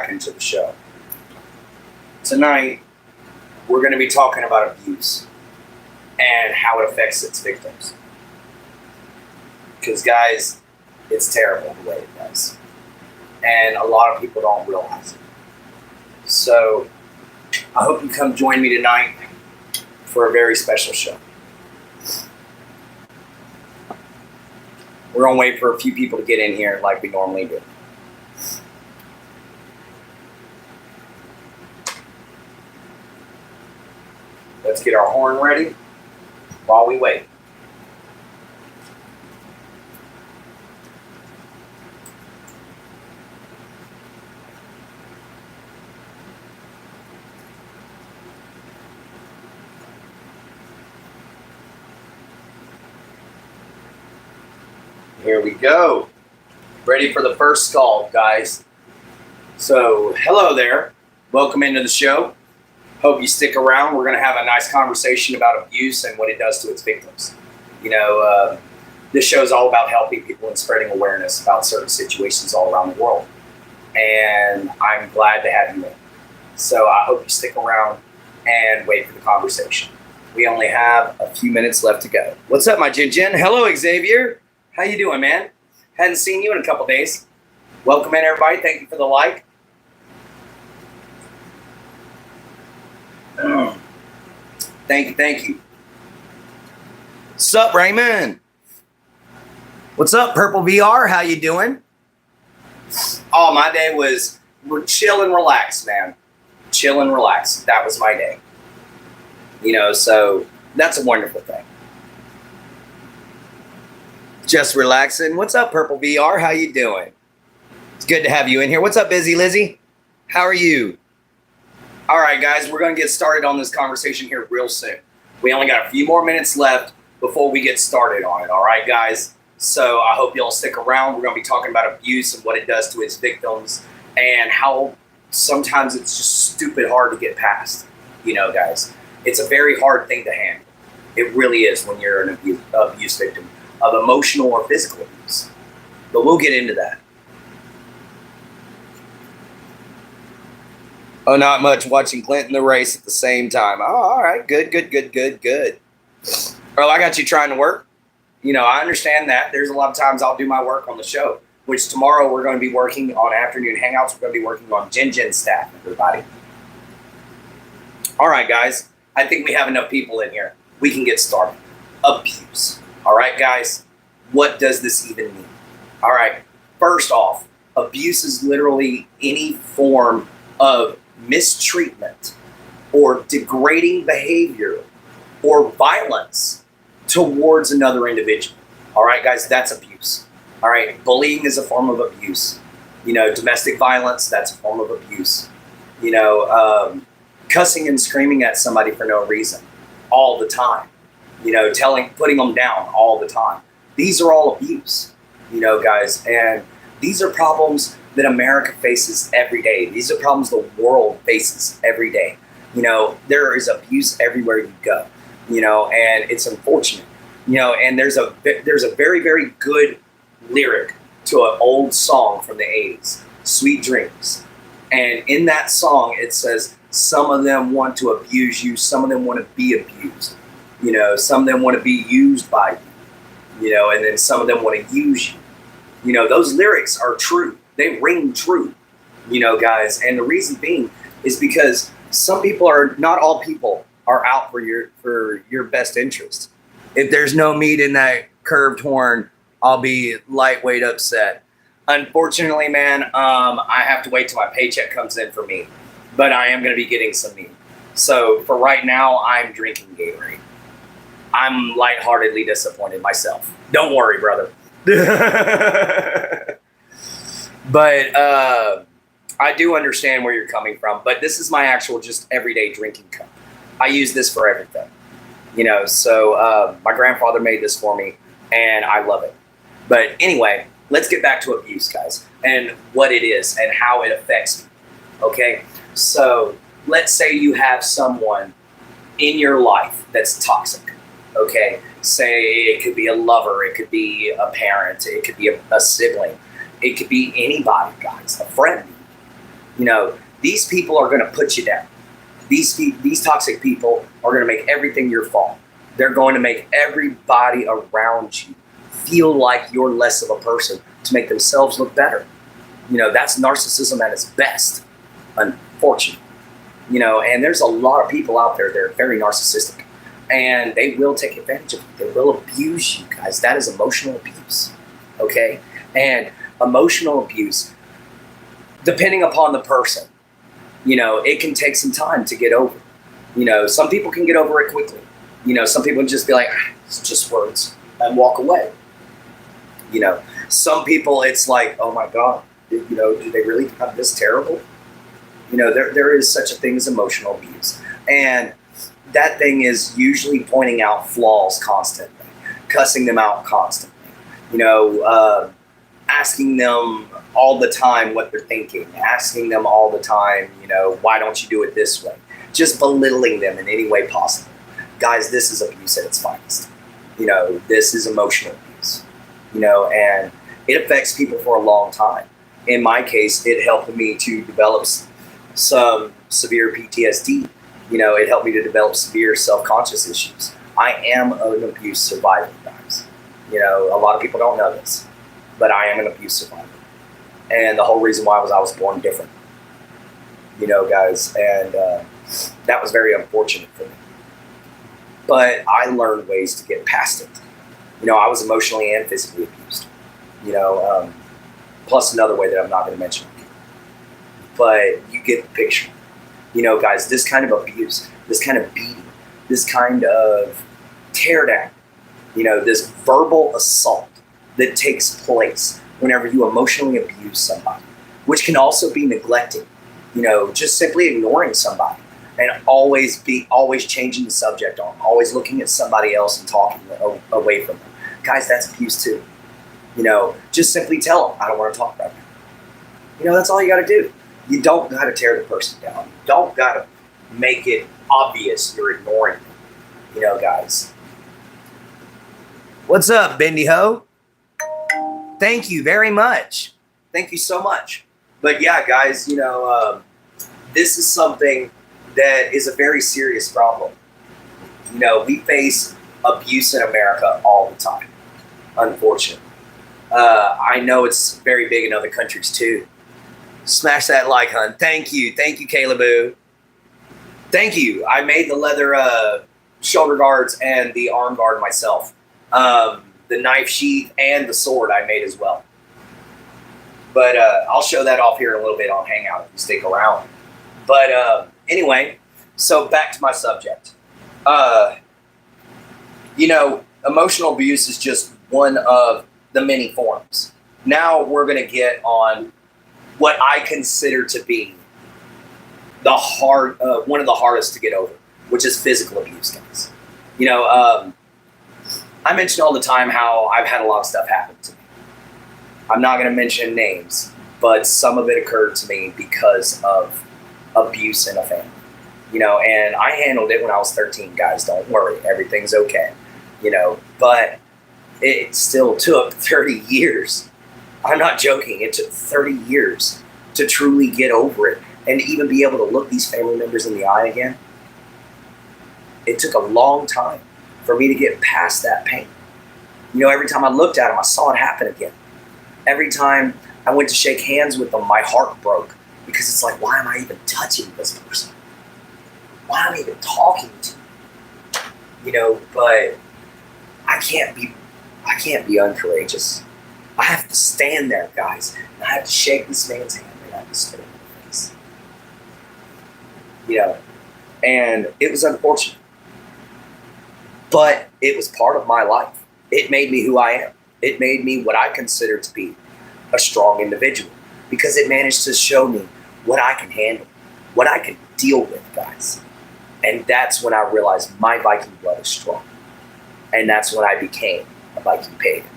back into the show. Tonight, we're going to be talking about abuse and how it affects its victims. Because, guys, it's terrible the way it does. And a lot of people don't realize it. So, I hope you come join me tonight for a very special show. We're going to wait for a few people to get in here like we normally do. Let's get our horn ready while we wait. Here we go. Ready for the first call, guys. So, hello there. Welcome into the show. Hope you stick around. We're going to have a nice conversation about abuse and what it does to its victims. You know, this show is all about helping people and spreading awareness about certain situations all around the world. And I'm glad to have you in. So I hope you stick around and wait for the conversation. We only have a few minutes left to go. What's up, my Jin? Hello, Xavier. How you doing, man? Hadn't seen you in a couple days. Welcome in, everybody. Thank you for the like. Thank you. What's up, Raymond? What's up, Purple VR? How you doing? Oh, my day was chill and relax, man. Chill and relax. That was my day. You know, so that's a wonderful thing. Just relaxing. What's up, Purple VR? How you doing? It's good to have you in here. What's up, Busy Lizzie? How are you? All right, guys, we're going to get started on this conversation here real soon. We only got a few more minutes left before we get started on it. All right, guys? So I hope y'all stick around. We're going to be talking about abuse and what it does to its victims and how sometimes it's just stupid hard to get past. You know, guys, it's a very hard thing to handle. It really is when you're an abuse victim of emotional or physical abuse. But we'll get into that. Oh, not much. Watching Clint in the race at the same time. Oh, all right. Good. Well, I got you trying to work. You know, I understand that. There's a lot of times I'll do my work on the show, which tomorrow we're going to be working on afternoon hangouts. We're going to be working on Jin staff, everybody. All right, guys. I think we have enough people in here. We can get started. Abuse. All right, guys. What does this even mean? All right. First off, abuse is literally any form of mistreatment or degrading behavior or violence towards another individual. All right, guys, that's abuse. All right, bullying is a form of abuse. You know, domestic violence, that's a form of abuse. You know, cussing and screaming at somebody for no reason all the time. You know, putting them down all the time. These are all abuse, you know, guys, and these are problems that America faces every day. These are problems the world faces every day. You know, there is abuse everywhere you go, you know, and it's unfortunate, you know, and there's a very, very good lyric to an old song from the 80s, Sweet Dreams. And in that song, it says, some of them want to abuse you. Some of them want to be abused. You know, some of them want to be used by you, you know, and then some of them want to use you. You know, those lyrics are true. They ring true, you know, guys. And the reason being is because not all people are out for your best interest. If there's no meat in that curved horn, I'll be lightweight upset. Unfortunately, man, I have to wait till my paycheck comes in for me. But I am going to be getting some meat. So for right now, I'm drinking Gatorade. I'm lightheartedly disappointed myself. Don't worry, brother. But I do understand where you're coming from. But this is my actual just everyday drinking cup. I use this for everything. You know, so my grandfather made this for me, and I love it. But anyway, let's get back to abuse, guys, and what it is and how it affects me. Okay? So let's say you have someone in your life that's toxic. Okay, say it could be a lover, it could be a parent, it could be a sibling, it could be anybody, guys, a friend. You know, these people are going to put you down. These toxic people are going to make everything your fault. They're going to make everybody around you feel like you're less of a person to make themselves look better. You know, that's narcissism at its best, unfortunately. You know, and there's a lot of people out there that are very narcissistic, and they will take advantage of you. They will abuse you, guys. That is emotional abuse, okay? And emotional abuse, depending upon the person, you know, it can take some time to get over. You know, some people can get over it quickly. You know, some people just be like, it's just words, and walk away. You know, some people, it's like, oh my God, you know, do they really have this terrible? You know, there is such a thing as emotional abuse. And that thing is usually pointing out flaws constantly, cussing them out constantly, you know, asking them all the time what they're thinking, asking them all the time, you know, why don't you do it this way? Just belittling them in any way possible. Guys, this is abuse at its finest. You know, this is emotional abuse, you know, and it affects people for a long time. In my case, it helped me to develop some severe PTSD. You know, it helped me to develop severe self-conscious issues. I am an abuse survivor, guys. You know, a lot of people don't know this, but I am an abuse survivor. And the whole reason why was I was born different. You know, guys, and that was very unfortunate for me. But I learned ways to get past it. You know, I was emotionally and physically abused. You know, plus another way that I'm not going to mention. But you get the picture. You know, guys, this kind of abuse, this kind of beating, this kind of tear down, you know, this verbal assault that takes place whenever you emotionally abuse somebody, which can also be neglecting, you know, just simply ignoring somebody and always changing the subject on, always looking at somebody else and talking away from them. Guys, that's abuse too. You know, just simply tell them, I don't want to talk right now. You know, that's all you got to do. You don't got to tear the person down. You don't got to make it obvious you're ignoring them. You know, guys. What's up, Bendy Ho? Thank you very much. Thank you so much. But yeah, guys, you know, this is something that is a very serious problem. You know, we face abuse in America all the time, unfortunately. I know it's very big in other countries too. Smash that like, hun. Thank you. Thank you, Caleboo. Thank you. I made the leather shoulder guards and the arm guard myself. The knife sheath and the sword I made as well. But I'll show that off here in a little bit on Hangout if you stick around. But anyway, so back to my subject. You know, emotional abuse is just one of the many forms. Now we're going to get on what I consider to be the one of the hardest to get over, which is physical abuse, guys. You know, I mention all the time how I've had a lot of stuff happen to me. I'm not going to mention names, but some of it occurred to me because of abuse in a family. You know, and I handled it when I was 13, guys. Don't worry, everything's okay. You know, but it still took 30 years. I'm not joking. It took 30 years to truly get over it and even be able to look these family members in the eye again. It took a long time for me to get past that pain. You know, every time I looked at them, I saw it happen again. Every time I went to shake hands with them, my heart broke because it's like, why am I even touching this person? Why am I even talking to them? You know, but I can't be uncourageous. I have to stand there, guys, and I have to shake this man's hand and I have to spit in my face. You know, and it was unfortunate. But it was part of my life. It made me who I am. It made me what I consider to be a strong individual because it managed to show me what I can handle, what I can deal with, guys. And that's when I realized my Viking blood is strong. And that's when I became a Viking pagan.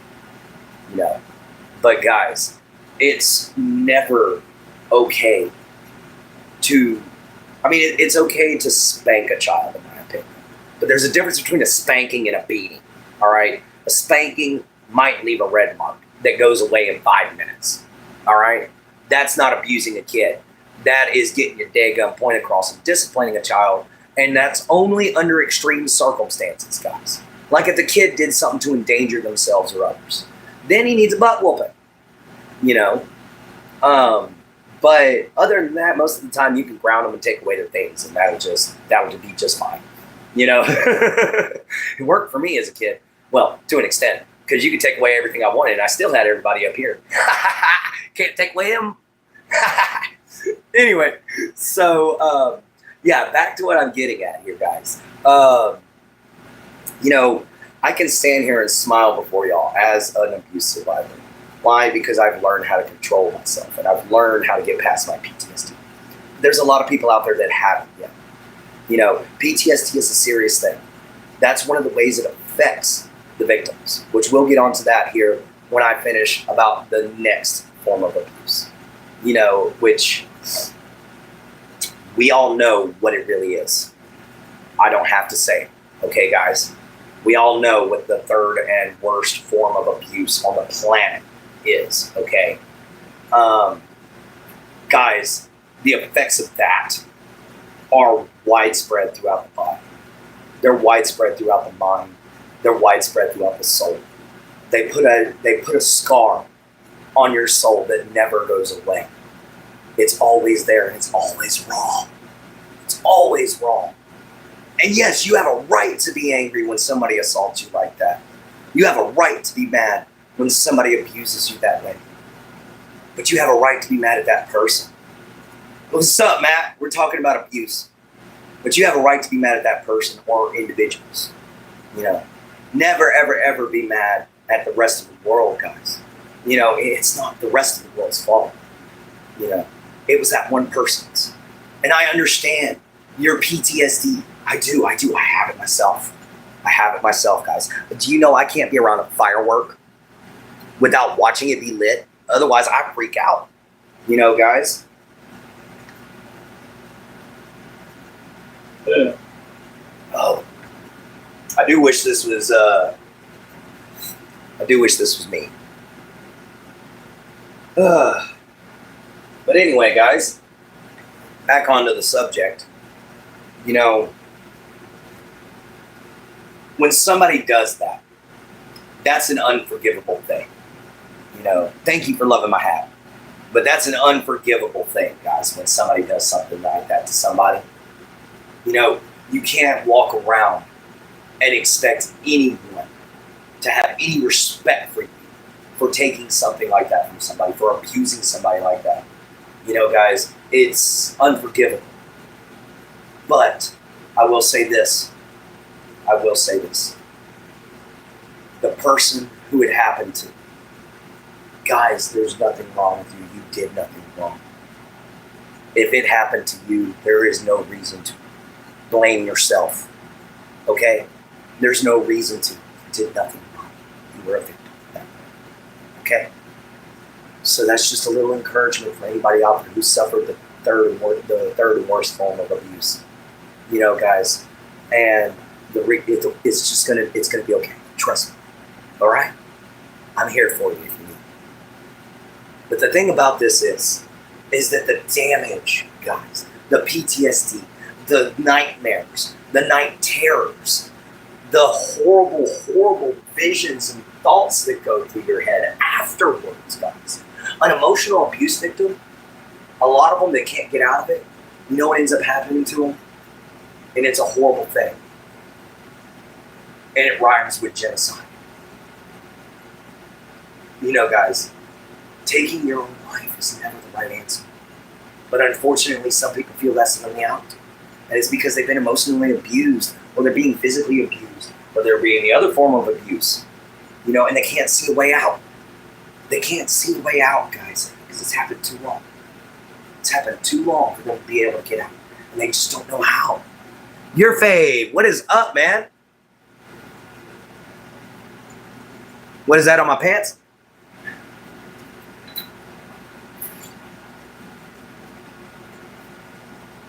You know, but guys, it's never okay it's okay to spank a child, in my opinion. But there's a difference between a spanking and a beating, all right? A spanking might leave a red mark that goes away in 5 minutes, all right? That's not abusing a kid. that is getting your daggum point across and disciplining a child. And that's only under extreme circumstances, guys. Like if the kid did something to endanger themselves or others. Then he needs a butt whooping, you know. But other than that, most of the time you can ground them and take away their things, and that would be just fine. You know, it worked for me as a kid. Well, to an extent, because you could take away everything I wanted, and I still had everybody up here. Can't take away them. Anyway, so yeah, back to what I'm getting at here, guys. You know, I can stand here and smile before y'all as an abuse survivor. Why? Because I've learned how to control myself, and I've learned how to get past my PTSD. There's a lot of people out there that haven't yet. You know, PTSD is a serious thing. That's one of the ways it affects the victims, which we'll get onto that here when I finish about the next form of abuse. You know, which we all know what it really is. I don't have to say it. Okay, guys? We all know what the third and worst form of abuse on the planet is, okay? Guys, the effects of that are widespread throughout the body. They're widespread throughout the mind. They're widespread throughout the soul. They put a scar on your soul that never goes away. It's always there, and it's always wrong. It's always wrong. And yes, you have a right to be angry when somebody assaults you like that. You have a right to be mad when somebody abuses you that way. But you have a right to be mad at that person. What's up, Matt? We're talking about abuse. But you have a right to be mad at that person or individuals. You know, never, ever, ever be mad at the rest of the world, guys. You know, it's not the rest of the world's fault. You know, it was that one person's. And I understand your PTSD. I do. I have it myself. I have it myself, guys. But do you know I can't be around a firework without watching it be lit? Otherwise, I freak out. You know, guys? Yeah. Oh. I do wish this was me. But anyway, guys, back onto the subject. You know, when somebody does that, that's an unforgivable thing. You know, thank you for loving my hat. But that's an unforgivable thing, guys, when somebody does something like that to somebody. You know, you can't walk around and expect anyone to have any respect for you for taking something like that from somebody, for abusing somebody like that. You know, guys, it's unforgivable. But I will say this. The person who it happened to, guys, there's nothing wrong with you. You did nothing wrong. If it happened to you, there is no reason to blame yourself. Okay? There's no reason to. You did nothing wrong. You were a victim of that. Okay? So that's just a little encouragement for anybody out there who suffered the third and worst form of abuse. You know, guys, and it's gonna be okay. Trust me. All right, I'm here for you if you need. But the thing about this is that the damage, guys, the PTSD, the nightmares, the night terrors, the horrible, horrible visions and thoughts that go through your head afterwards, guys. An emotional abuse victim, a lot of them, they can't get out of it. You know what ends up happening to them? And it's a horrible thing. And it rhymes with genocide. You know, guys, taking your own life is never the right answer. But unfortunately, some people feel that's the only out. And it's because they've been emotionally abused, or they're being physically abused, or they're being the other form of abuse. You know, and they can't see a way out. They can't see a way out, guys, because it's happened too long. It's happened too long for them to be able to get out. And they just don't know how. Your fave, what is up, man? What is that on my pants?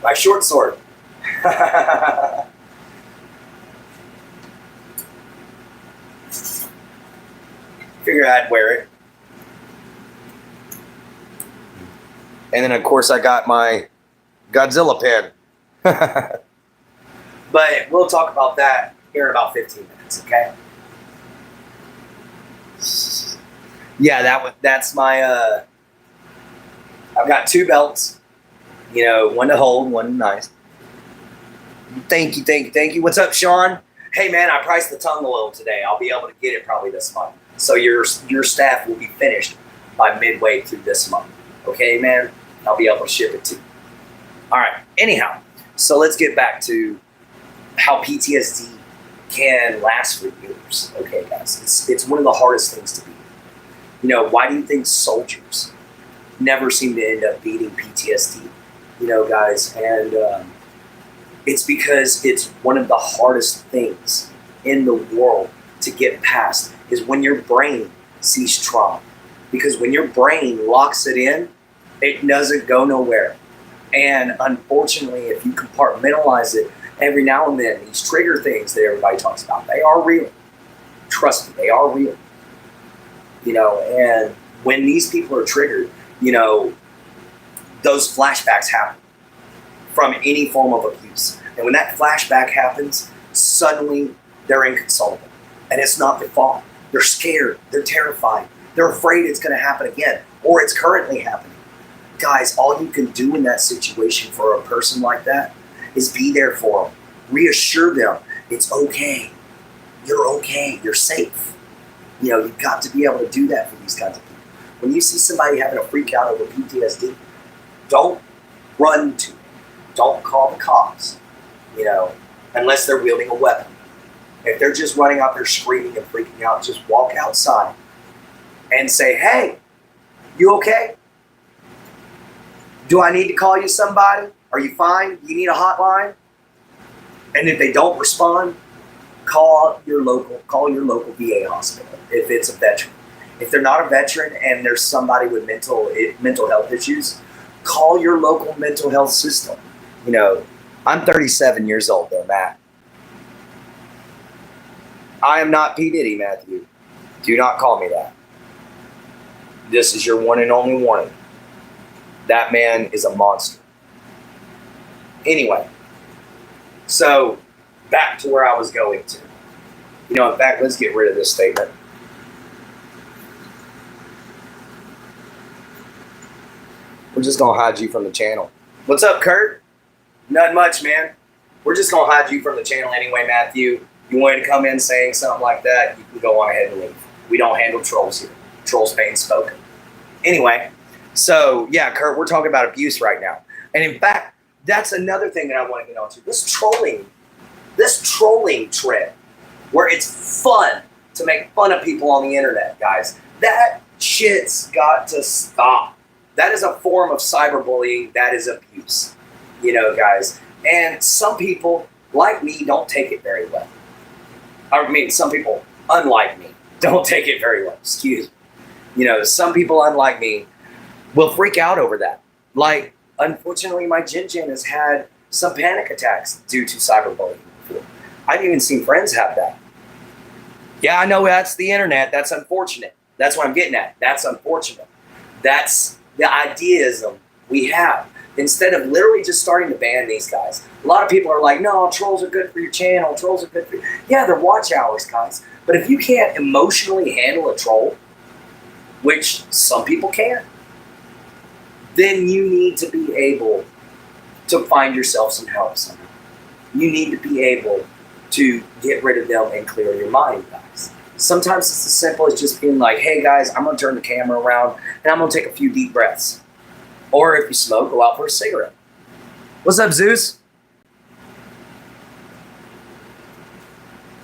My short sword. Figure I'd wear it. And then, of course, I got my Godzilla pen. But we'll talk about that here in about 15 minutes, okay? Yeah, that's my, I've got 2 belts, you know, one to hold, one nice. Thank you. What's up, Sean? Hey, man, I priced the tongue a little today. I'll be able to get it probably this month. So your staff will be finished by midway through this month. Okay, man? I'll be able to ship it to you. All right. Anyhow, so let's get back to how PTSD can last for years. Okay, guys. It's one of the hardest things to beat. You know, why do you think soldiers never seem to end up beating PTSD? You know, guys, and it's because it's one of the hardest things in the world to get past is when your brain sees trauma. Because when your brain locks it in, it doesn't go nowhere. And unfortunately, if you compartmentalize it, every now and then, these trigger things that everybody talks about, they are real. Trust me, they are real. You know, and when these people are triggered, you know, those flashbacks happen from any form of abuse. And when that flashback happens, suddenly they're inconsolable. And it's not their fault. They're scared. They're terrified. They're afraid it's going to happen again, or it's currently happening. Guys, all you can do in that situation for a person like that is be there for them. Reassure them it's okay. You're okay. You're safe. You know, you've got to be able to do that for these kinds of people. When you see somebody having a freak out over PTSD, don't run to it. Don't call the cops, you know, unless they're wielding a weapon. If they're just running out there screaming and freaking out, just walk outside and say, hey, you okay? Do I need to call you somebody? Are you fine? You need a hotline? And if they don't respond, call your local VA hospital if it's a veteran. If they're not a veteran and there's somebody with mental health issues, call your local mental health system. You know, I'm 37 years old though, Matt. I am not P. Diddy, Matthew. Do not call me that. This is your one and only warning. That man is a monster. Anyway, so back to where I was going to. You know, in fact, let's get rid of this statement. We're just going to hide you from the channel. What's up, Kurt? Nothing much, man. We're just going to hide you from the channel anyway, Matthew. You wanted to come in saying something like that, you can go on ahead and leave. We don't handle trolls here. Trolls being spoken. Anyway, so yeah, Kurt, we're talking about abuse right now. And in fact, that's another thing that I want to get onto. This trolling trend, where it's fun to make fun of people on the internet, guys. That shit's got to stop. That is a form of cyberbullying. That is abuse, you know, guys. And some people, like me, don't take it very well. I mean, some people, unlike me, don't take it very well. Excuse me. You know, some people, unlike me, will freak out over that. Like, unfortunately, my Jin has had some panic attacks due to cyberbullying before. I've even seen friends have that. Yeah, I know that's the internet. That's unfortunate. That's what I'm getting at. That's unfortunate. That's the idealism we have. Instead of literally just starting to ban these guys. A lot of people are like, no, trolls are good for your channel. Trolls are good for you. Yeah, they're watch hours, guys. But if you can't emotionally handle a troll, which some people can, then you need to be able to find yourself some help somehow. You need to be able to get rid of them and clear your mind, guys. Sometimes it's as simple as just being like, hey, guys, I'm going to turn the camera around and I'm going to take a few deep breaths. Or if you smoke, go out for a cigarette. What's up, Zeus?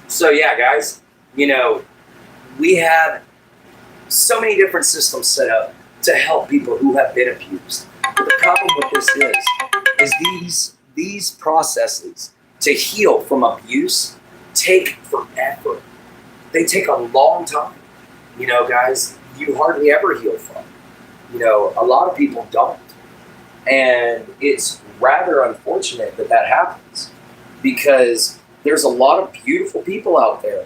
So yeah, guys, you know, we have so many different systems set up to help people who have been abused. But the problem with this is these processes to heal from abuse take forever. They take a long time. You know, guys, you hardly ever heal from. You know, a lot of people don't. And it's rather unfortunate that that happens because there's a lot of beautiful people out there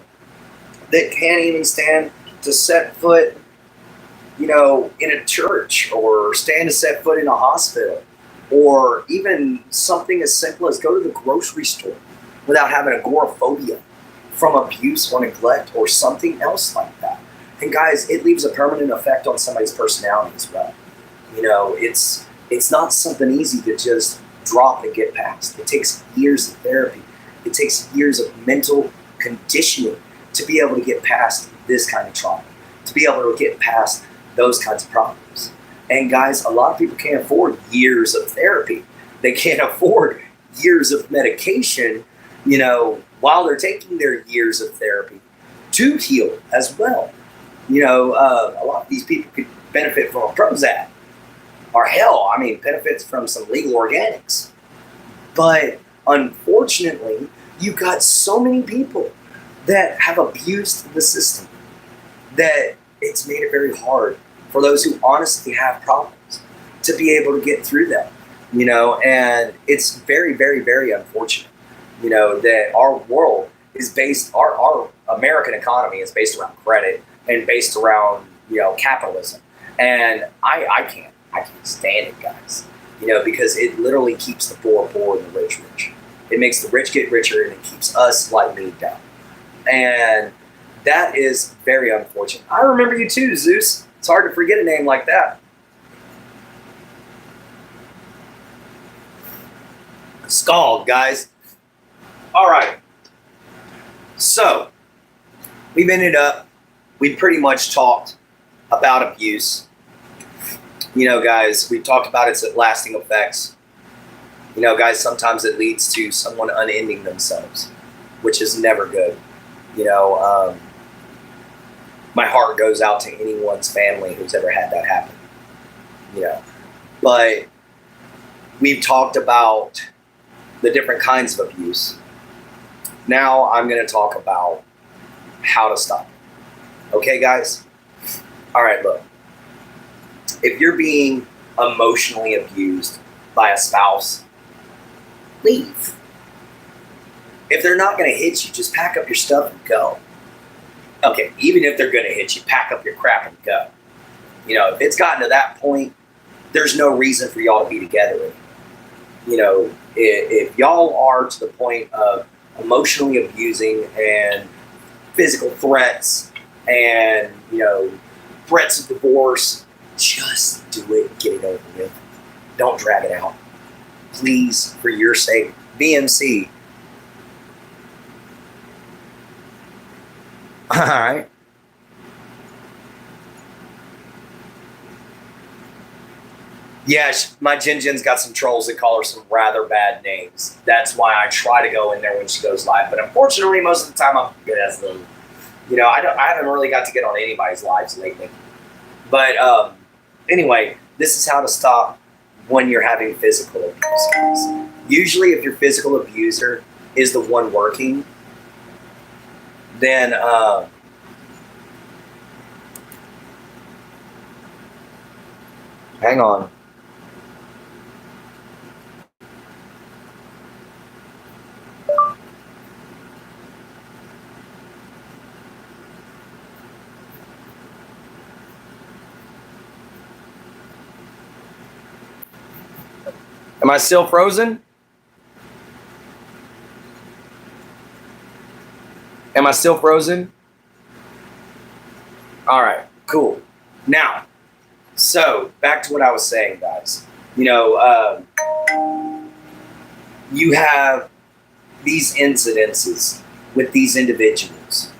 that can't even stand to set foot in a church, or stand to set foot in a hospital, or even something as simple as go to the grocery store without having agoraphobia from abuse or neglect or something else like that. And guys, it leaves a permanent effect on somebody's personality as well. It's not something easy to just drop and get past. It takes years of therapy. It takes years of mental conditioning to be able to get past this kind of trauma, to be able to get past those kinds of problems. And guys, a lot of people can't afford years of therapy. They can't afford years of medication, while they're taking their years of therapy to heal as well. A lot of these people could benefit from a Prozac, or hell, benefits from some legal organics. But unfortunately, you've got so many people that have abused the system that it's made it very hard for those who honestly have problems to be able to get through them. And it's very, very, very unfortunate, that our world is based, our American economy is based around credit and based around, capitalism. And I can't stand it, guys, because it literally keeps the poor poor and the rich rich. It makes the rich get richer, and it keeps us slightly down. And that is very unfortunate. I remember you too, Zeus. It's hard to forget a name like that. Scald, guys. All right. So, we pretty much talked about abuse. Guys, we talked about its lasting effects. Guys, sometimes it leads to someone unending themselves, which is never good. My heart goes out to anyone's family who's ever had that happen. But we've talked about the different kinds of abuse. Now I'm going to talk about how to stop it. Okay, guys? All right, look. If you're being emotionally abused by a spouse, leave. If they're not going to hit you, just pack up your stuff and go. Okay, even if they're going to hit you, pack up your crap and go. If it's gotten to that point, there's no reason for y'all to be together. If y'all are to the point of emotionally abusing and physical threats and, threats of divorce, just do it and get it over with. Don't drag it out. Please, for your sake, BMC. All right. Yeah, my Jin Jin's got some trolls that call her some rather bad names. That's why I try to go in there when she goes live. But unfortunately, most of the time I'm good as them. I haven't really got to get on anybody's lives lately. But anyway, this is how to stop when you're having physical abuse. Usually, if your physical abuser is the one working, then hang on. Am I still frozen? Am I still frozen? All right, cool. Now, so back to what I was saying, guys. You have these incidences with these individuals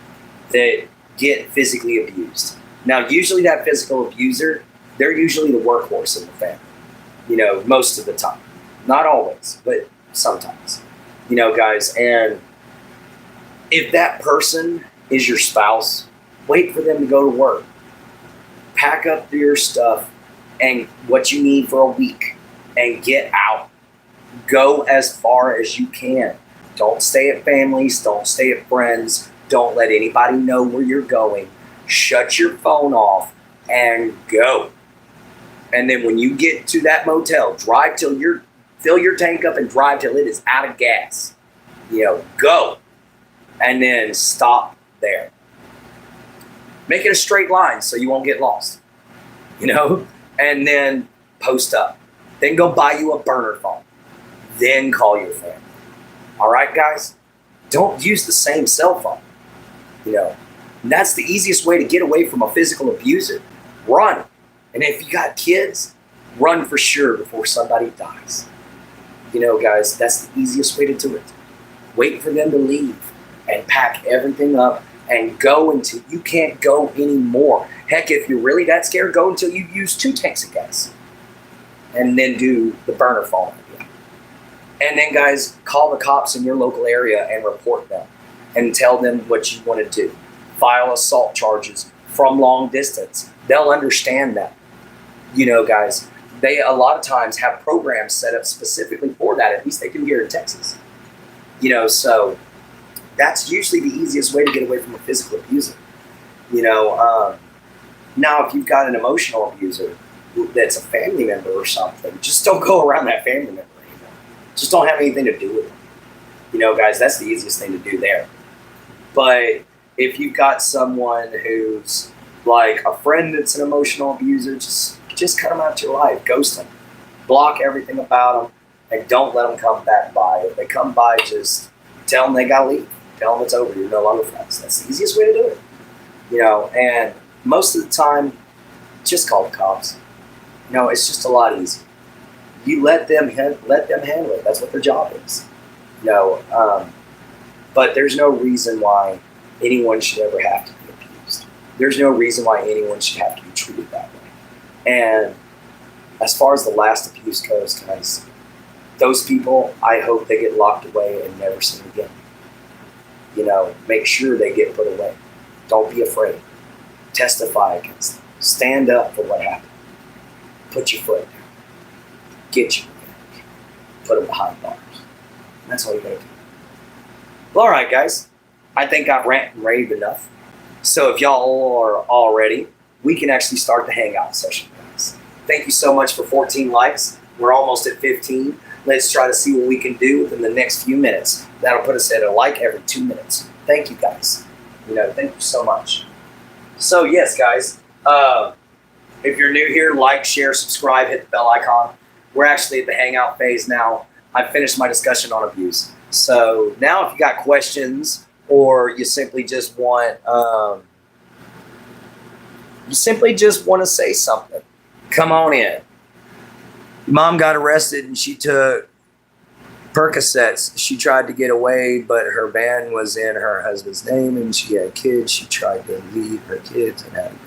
that get physically abused. Now, usually that physical abuser, they're usually the workhorse in the family, most of the time. Not always, but sometimes, guys. And if that person is your spouse, wait for them to go to work. Pack up your stuff and what you need for a week and get out. Go as far as you can. Don't stay at families. Don't stay at friends. Don't let anybody know where you're going. Shut your phone off and go. And then when you get to that motel, drive till fill your tank up and drive till it is out of gas. Go. And then stop there. Make it a straight line so you won't get lost. and then post up. Then go buy you a burner phone. Then call your family. All right, guys? Don't use the same cell phone. And that's the easiest way to get away from a physical abuser. Run. And if you got kids, run for sure before somebody dies. Guys, that's the easiest way to do it. Wait for them to leave and pack everything up and go until you can't go anymore. Heck, if you're really that scared, go until you use 2 tanks of gas. And then do the burner phone again. And then, guys, call the cops in your local area and report them and tell them what you want to do. File assault charges from long distance. They'll understand that. Guys, they a lot of times have programs set up specifically for that. At least they do here in Texas. So that's usually the easiest way to get away from a physical abuser. Now, if you've got an emotional abuser that's a family member or something, just don't go around that family member anymore. Just don't have anything to do with them. Guys, that's the easiest thing to do there. But if you've got someone who's like a friend that's an emotional abuser, just cut them out of your life. Ghost them. Block everything about them. And don't let them come back by. If they come by, just tell them they got to leave. Tell them it's over. You're no longer friends. That's the easiest way to do it. And most of the time, just call the cops. It's just a lot easier. You let them handle it. That's what their job is. But there's no reason why anyone should ever have to be abused. There's no reason why anyone should have to be treated that way. And as far as the last abuse goes, guys, those people, I hope they get locked away and never seen again. Make sure they get put away. Don't be afraid. Testify against them. Stand up for what happened. Put your foot down. Get your revenge. Put them behind bars. And that's all you gotta do. Well, all right, guys. I think I've ranted and raved enough. So if y'all are all ready, we can actually start the hangout session, guys. Thank you so much for 14 likes. We're almost at 15. Let's try to see what we can do within the next few minutes. That'll put us at a like every 2 minutes. Thank you, guys. Thank you so much. So, yes, guys, if you're new here, like, share, subscribe, hit the bell icon. We're actually at the hangout phase now. I finished my discussion on abuse. So now if you got questions or you simply just want to say something, come on in. Mom got arrested and she took Percocets. She tried to get away, but her van was in her husband's name and she had kids. She tried to leave her kids and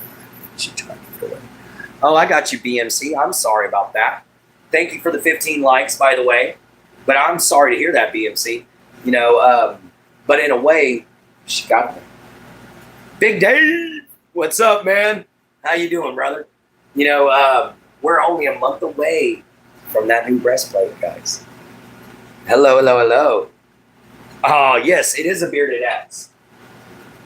she tried to get away. Oh, I got you, BMC. I'm sorry about that. Thank you for the 15 likes, by the way. But I'm sorry to hear that, BMC. But in a way, she got me. Big Dave, what's up, man? How you doing, brother? We're only a month away from that new breastplate, guys. Hello, hello, hello. Oh, yes, it is a bearded axe.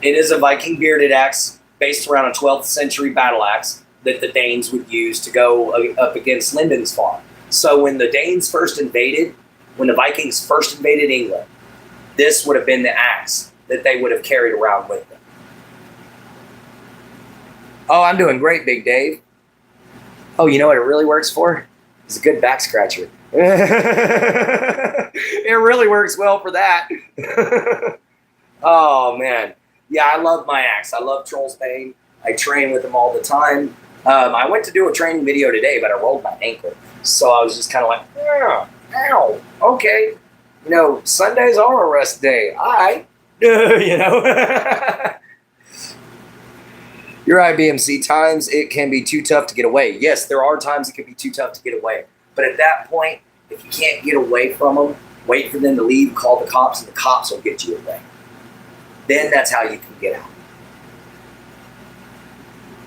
It is a Viking bearded axe based around a 12th century battle axe that the Danes would use to go up against Linden's farm. So when the Vikings first invaded England, this would have been the axe that they would have carried around with them. Oh, I'm doing great, Big Dave. Oh, you know what it really works for? It's a good back scratcher. It really works well for that. Oh, man. Yeah, I love my axe. I love Troll's Bane. I train with them all the time. I went to do a training video today, but I rolled my ankle. So I was just kind of like, ow, okay. Sundays are a rest day. All right. You're right, BMC. Times it can be too tough to get away. Yes, there are times it can be too tough to get away. But at that point, if you can't get away from them, wait for them to leave, call the cops, and the cops will get you away. Then that's how you can get out.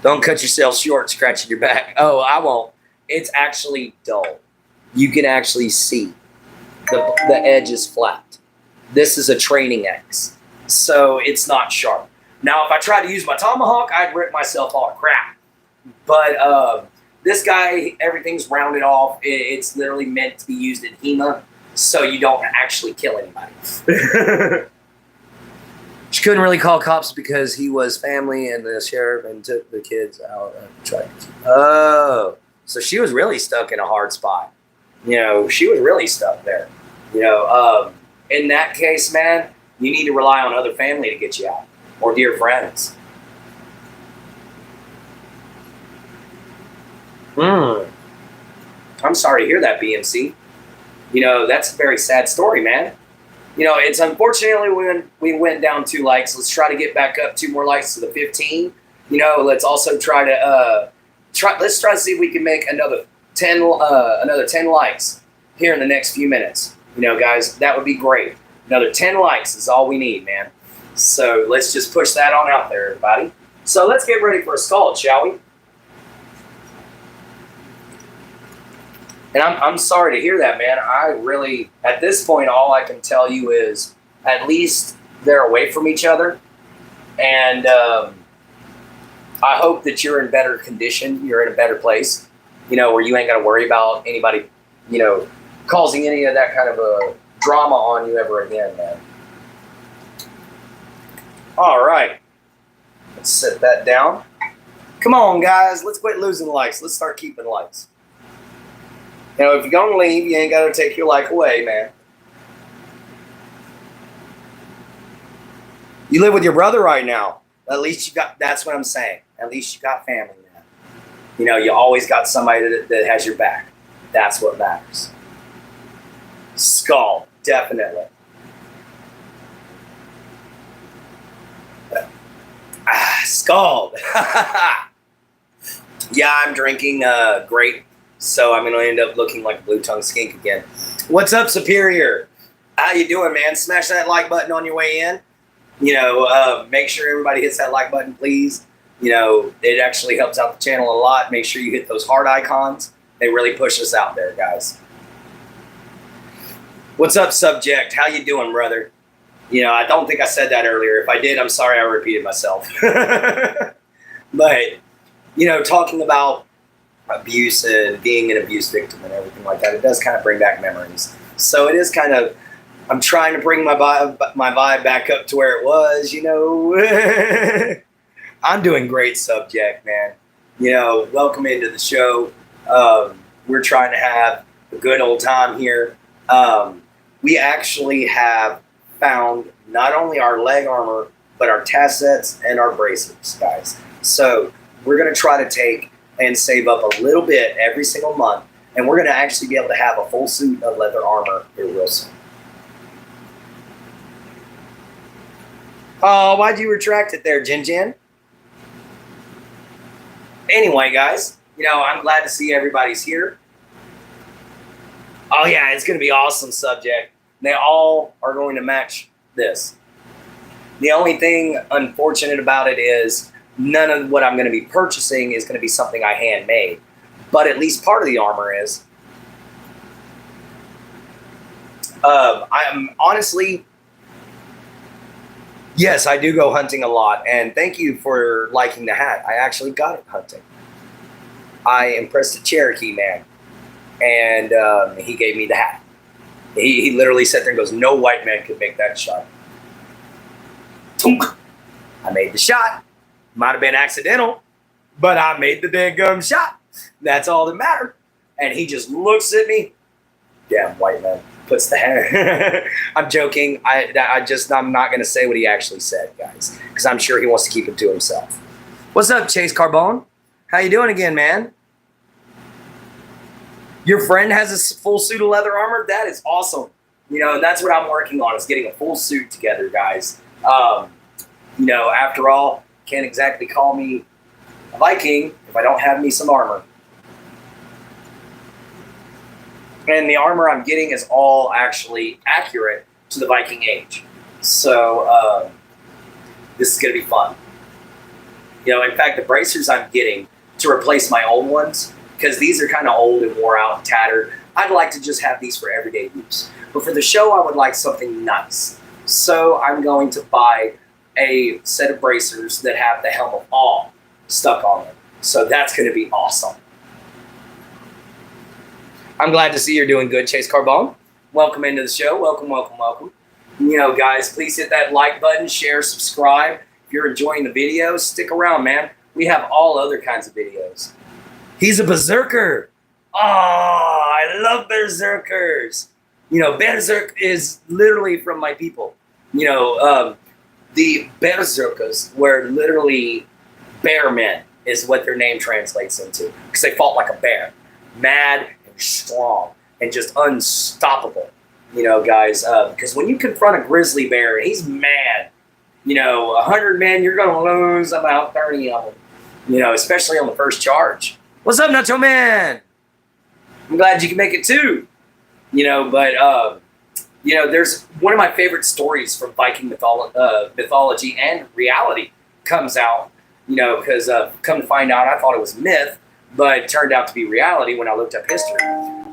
Don't cut yourself short scratching your back. Oh, I won't. It's actually dull. You can actually see the edge is flat. This is a training axe, so it's not sharp. Now, if I tried to use my tomahawk, I'd rip myself all to crap. But this guy, everything's rounded off. It's literally meant to be used in HEMA, so you don't actually kill anybody. She couldn't really call cops because he was family and the sheriff and took the kids out of the truck. Oh, so she was really stuck in a hard spot. You know, she was really stuck there. You know, in that case, man, you need to rely on other family to get you out or dear friends. I'm sorry to hear that, BMC. You know, that's a very sad story, man. You know, it's unfortunately when we went down 2 likes. Let's try to get back up 2 more likes to the 15. You know, let's also try to let's try to see if we can make another 10 likes here in the next few minutes. You know, guys, that would be great. Another 10 likes is all we need, man. So let's just push that on out there, everybody. So let's get ready for a scald, shall we? And I'm sorry to hear that, man. I really, at this point, all I can tell you is at least they're away from each other. And I hope that you're in better condition. You're in a better place, you know, where you ain't got to worry about anybody, you know, causing any of that kind of a drama on you ever again, man. All right. Let's set that down. Come on, guys. Let's quit losing likes. Let's start keeping likes. You know, if you're going to leave, you ain't got to take your like away, man. You live with your brother right now. At least you got, that's what I'm saying. At least you got family, man. You know, you always got somebody that has your back. That's what matters. Skull, definitely. Scald. Yeah, I'm drinking grape. So I'm going to end up looking like a blue-tongued skink again. What's up, Superior? How you doing, man? Smash that like button on your way in. You know, make sure everybody hits that like button, please. You know, it actually helps out the channel a lot. Make sure you hit those heart icons. They really push us out there, guys. What's up, Subject? How you doing, brother? You know, I don't think I said that earlier. If I did, I'm sorry I repeated myself. But, you know, talking about abuse and being an abuse victim and everything like that, it does kind of bring back memories. So it is kind of, I'm trying to bring my vibe back up to where it was, you know. I'm doing great, Subject, man. You know, welcome into the show. We're trying to have a good old time here. We actually have found not only our leg armor, but our tassets and our bracelets, guys. So we're going to try to take and save up a little bit every single month, and we're going to actually be able to have a full suit of leather armor here real soon. Oh, why'd you retract it there, Jin Jin? Anyway, guys, you know, I'm glad to see everybody's here. Oh, yeah, it's going to be awesome, Subject. They all are going to match this. The only thing unfortunate about it is none of what I'm going to be purchasing is going to be something I handmade. But at least part of the armor is. I'm honestly, yes, I do go hunting a lot. And thank you for liking the hat. I actually got it hunting. I impressed a Cherokee man. And he gave me the hat. He literally sat there and goes, no white man could make that shot. I made the shot. Might have been accidental, but I made the dead gum shot. That's all that mattered. And he just looks at me. Damn white man. Puts the hair. I'm joking. I'm not going to say what he actually said, guys, because I'm sure he wants to keep it to himself. What's up, Chase Carbone? How you doing again, man? Your friend has a full suit of leather armor? That is awesome. You know, and that's what I'm working on, is getting a full suit together, guys. You know, after all, can't exactly call me a Viking if I don't have me some armor. And the armor I'm getting is all actually accurate to the Viking age. So this is going to be fun. You know, in fact, the bracers I'm getting to replace my old ones, because these are kind of old and wore out and tattered, I'd like to just have these for everyday use. But for the show, I would like something nice. So I'm going to buy a set of bracers that have the Helm of Awe stuck on them. So that's going to be awesome. I'm glad to see you're doing good, Chase Carbone. Welcome into the show. Welcome, welcome, welcome. Guys, please hit that like button, share, subscribe. If you're enjoying the videos, stick around, man. We have all other kinds of videos. He's a berserker. Oh, I love berserkers. Berserk is literally from my people. The berserkers were literally bear men, is what their name translates into, because they fought like a bear, mad and strong and just unstoppable. Guys, because when you confront a grizzly bear, he's mad. 100 men, you're going to lose about 30 of them, especially on the first charge. What's up, Nacho Man? I'm glad you can make it too. But there's one of my favorite stories from Viking mythology and reality comes out, because come to find out, I thought it was myth, but it turned out to be reality when I looked up history.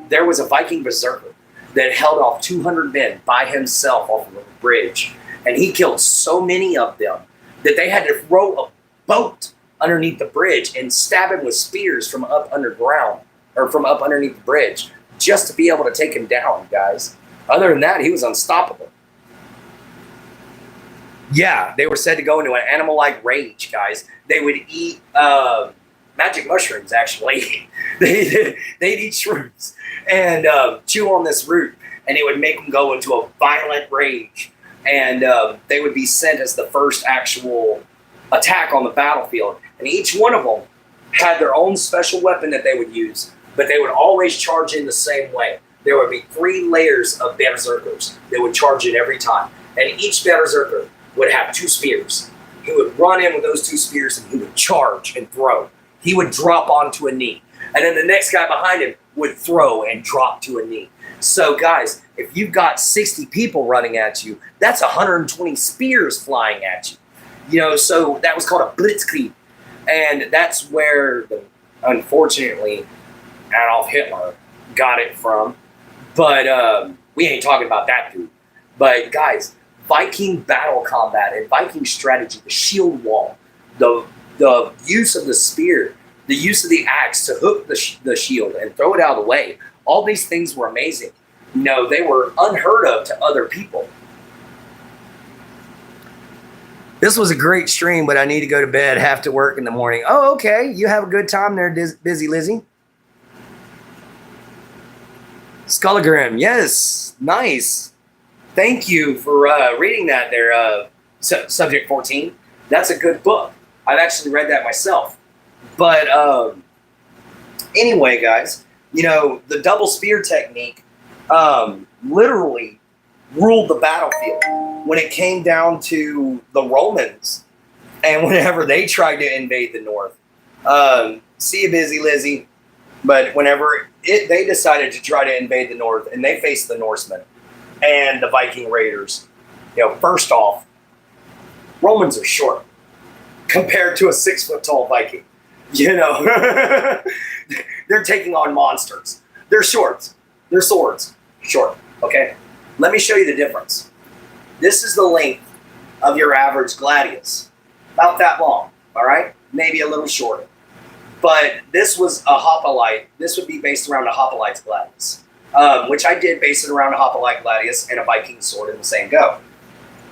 There was a Viking berserker that held off 200 men by himself off of a bridge. And he killed so many of them that they had to row a boat underneath the bridge and stab him with spears from up underground, or from up underneath the bridge, just to be able to take him down, guys. Other than that, he was unstoppable. Yeah, they were said to go into an animal-like rage, guys. They would eat magic mushrooms, actually. They'd eat shrooms and chew on this root, and it would make them go into a violent rage. And they would be sent as the first actual attack on the battlefield. And each one of them had their own special weapon that they would use, but they would always charge in the same way. There would be 3 layers of berserkers that would charge in every time. And each berserker would have 2 spears. He would run in with those 2 spears and he would charge and throw. He would drop onto a knee. And then the next guy behind him would throw and drop to a knee. So guys, if you've got 60 people running at you, that's 120 spears flying at you. So that was called a blitzkrieg. And that's where, unfortunately, Adolf Hitler got it from. But we ain't talking about that dude. But guys, Viking battle combat and Viking strategy, the shield wall, the use of the spear, the use of the axe to hook the shield and throw it out of the way, all these things were amazing. They were unheard of to other people. This was a great stream, but I need to go to bed, have to work in the morning. Oh, okay. You have a good time there, Busy Lizzie. Skullagrim, yes. Nice. Thank you for reading that there, Subject 14. That's a good book. I've actually read that myself. But anyway, guys, the double spear technique literally ruled the battlefield when it came down to the Romans and whenever they tried to invade the North. See you, Busy Lizzie. But whenever they decided to try to invade the North and they faced the Norsemen and the Viking raiders, first off, Romans are short compared to a 6-foot-tall Viking. They're taking on monsters. They're short. Their swords, short. Okay? Let me show you the difference. This is the length of your average gladius. About that long, all right? Maybe a little shorter. But this was a hoplite. This would be based around a hoplite's gladius, which I did base it around a hoplite gladius and a Viking sword in the same go.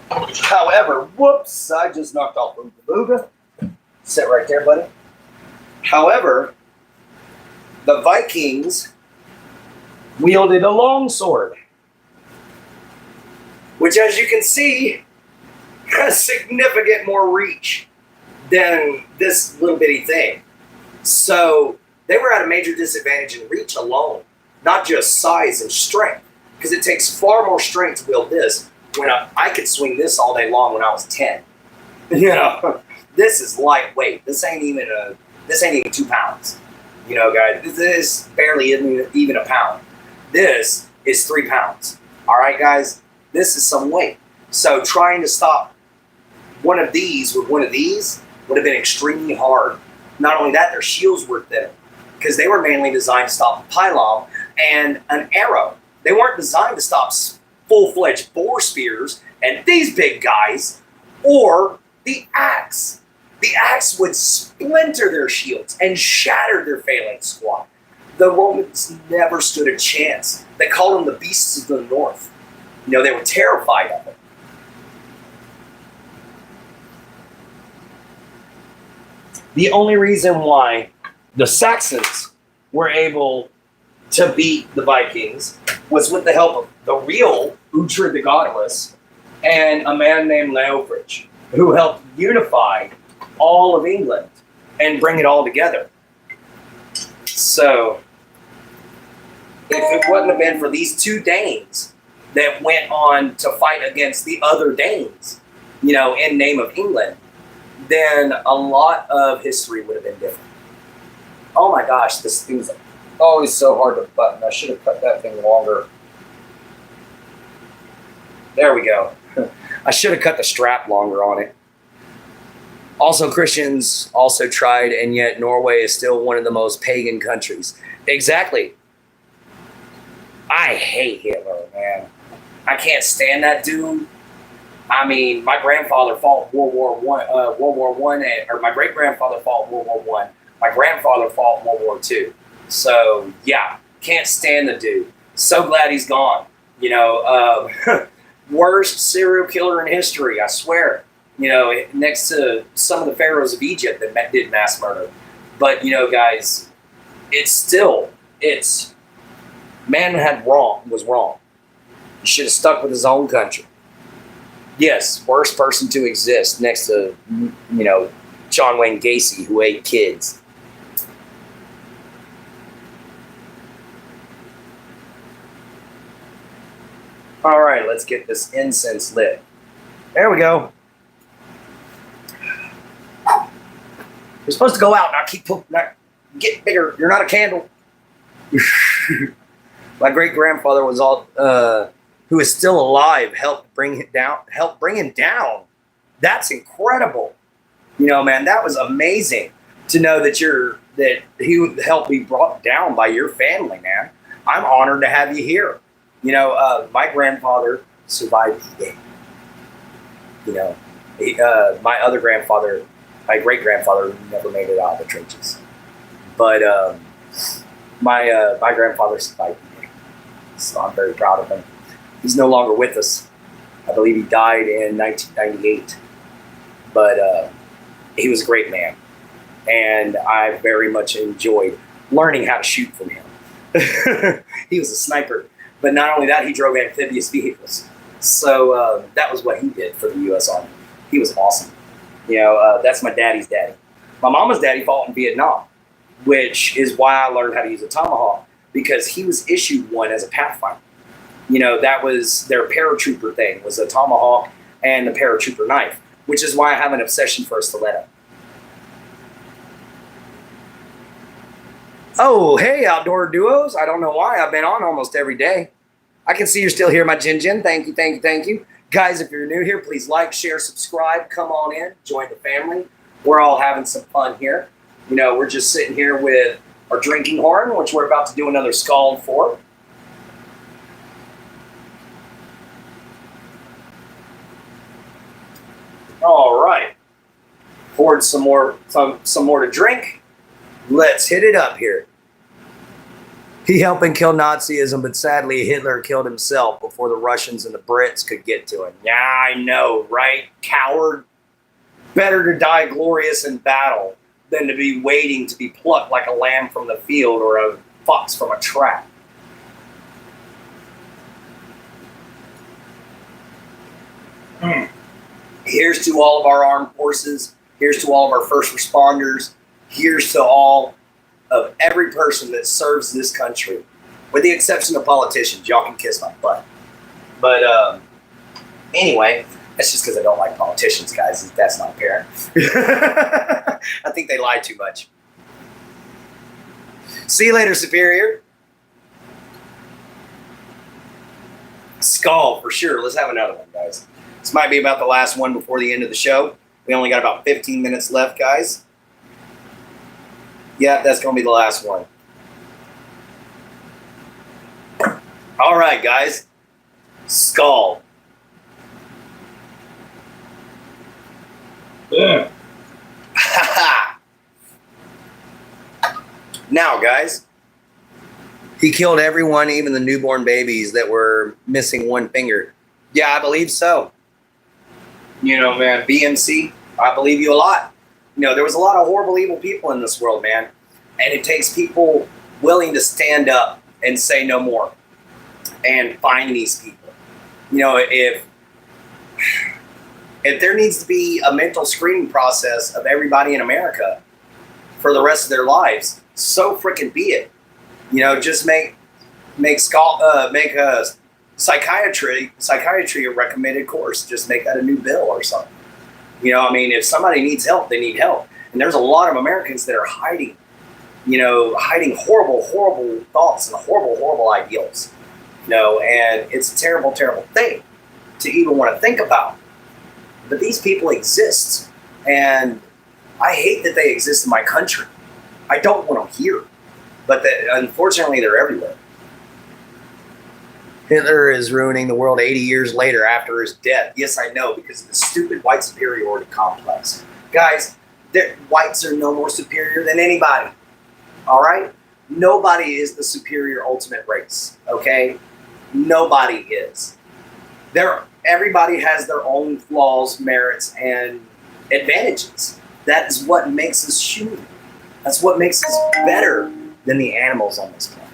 However, whoops, I just knocked off the booga. Sit right there, buddy. However, the Vikings wielded a longsword, which, as you can see, has significant more reach than this little bitty thing. So they were at a major disadvantage in reach alone, not just size and strength, because it takes far more strength to wield this. When I could swing this all day long when I was 10. This is lightweight. This ain't even 2 pounds. Guys, this is barely even a pound. This is 3 pounds. All right, guys, this is some weight. So trying to stop one of these with one of these would have been extremely hard. Not only that, their shields were thinner because they were mainly designed to stop a pylon and an arrow. They weren't designed to stop full-fledged boar spears and these big guys, or the axe. The axe would splinter their shields and shatter their phalanx squad. The Romans never stood a chance. They called them the beasts of the north. They were terrified of it. The only reason why the Saxons were able to beat the Vikings was with the help of the real Uhtred the Godless and a man named Leofric, who helped unify all of England and bring it all together. So, if it wouldn't have been for these two Danes that went on to fight against the other Danes, in name of England, then a lot of history would have been different. Oh my gosh, this thing's always so hard to button. I should have cut that thing longer. There we go. I should have cut the strap longer on it. Also, Christians also tried, and yet Norway is still one of the most pagan countries. Exactly. I hate Hitler, man. I can't stand that dude. I mean, my grandfather fought World War One, or my great grandfather fought World War One. My grandfather fought World War II. So yeah, can't stand the dude. So glad he's gone. Worst serial killer in history, I swear. Next to some of the pharaohs of Egypt that did mass murder. But guys, man was wrong. He should have stuck with his own country. Yes, worst person to exist next to, John Wayne Gacy, who ate kids. All right, let's get this incense lit. There we go. You're supposed to go out, not get bigger. You're not a candle. My great grandfather was who is still alive, helped bring him down. That's incredible. Man, that was amazing to know that he would help be brought down by your family, man. I'm honored to have you here. My grandfather survived the day. My other grandfather, my great grandfather, never made it out of the trenches. But my grandfather survived the day. So I'm very proud of him. He's no longer with us. I believe he died in 1998. But he was a great man. And I very much enjoyed learning how to shoot from him. He was a sniper. But not only that, he drove amphibious vehicles. So that was what he did for the U.S. Army. He was awesome. That's my daddy's daddy. My mama's daddy fought in Vietnam, which is why I learned how to use a tomahawk, because he was issued one as a pathfinder. That was their paratrooper thing, was a tomahawk and the paratrooper knife, which is why I have an obsession for a stiletto. Oh, hey, outdoor duos. I don't know why. I've been on almost every day. I can see you're still here, my Jin. Thank you. Guys, if you're new here, please like, share, subscribe. Come on in. Join the family. We're all having some fun here. We're just sitting here with our drinking horn, which we're about to do another scald for. All right. Poured some more to drink. Let's hit it up here. He helped and kill Nazism, but sadly Hitler killed himself before the Russians and the Brits could get to him. Yeah, I know, right? Coward. Better to die glorious in battle than to be waiting to be plucked like a lamb from the field or a fox from a trap. Here's to all of our armed forces. Here's to all of our first responders. Here's to all of every person that serves this country, with the exception of politicians. Y'all can kiss my butt. But anyway, that's just because I don't like politicians, guys. That's not apparent. I think they lie too much. See you later, Superior. Skull, for sure. Let's have another one, guys. This might be about the last one before the end of the show. We only got about 15 minutes left, guys. Yeah, that's going to be the last one. All right, guys. Skull. Now, guys, He killed everyone, even the newborn babies that were missing one finger. Yeah, I believe so. You know, man, BMC, I believe you a lot. You know, there was a lot of horrible, evil people in this world, man. And it takes people willing to stand up and say no more and find these people. You know, if there needs to be a mental screening process of everybody in America for the rest of their lives, so freaking be it. You know, just make a psychiatry a recommended course. Just make that a new bill or something. You know, I mean, if somebody needs help, they need help. And there's a lot of Americans that are hiding horrible, horrible thoughts and horrible ideals. You know, and it's a terrible, terrible thing to even want to think about. But these people exist, and I hate that they exist in my country. I don't want them here. But unfortunately, they're everywhere. Hitler is ruining the world 80 years later after his death. Yes, I know, because of the stupid white superiority complex. Guys, whites are no more superior than anybody. All right? Nobody is the superior ultimate race. Okay? Nobody is. Everybody has their own flaws, merits, and advantages. That is what makes us human. That's what makes us better than the animals on this planet.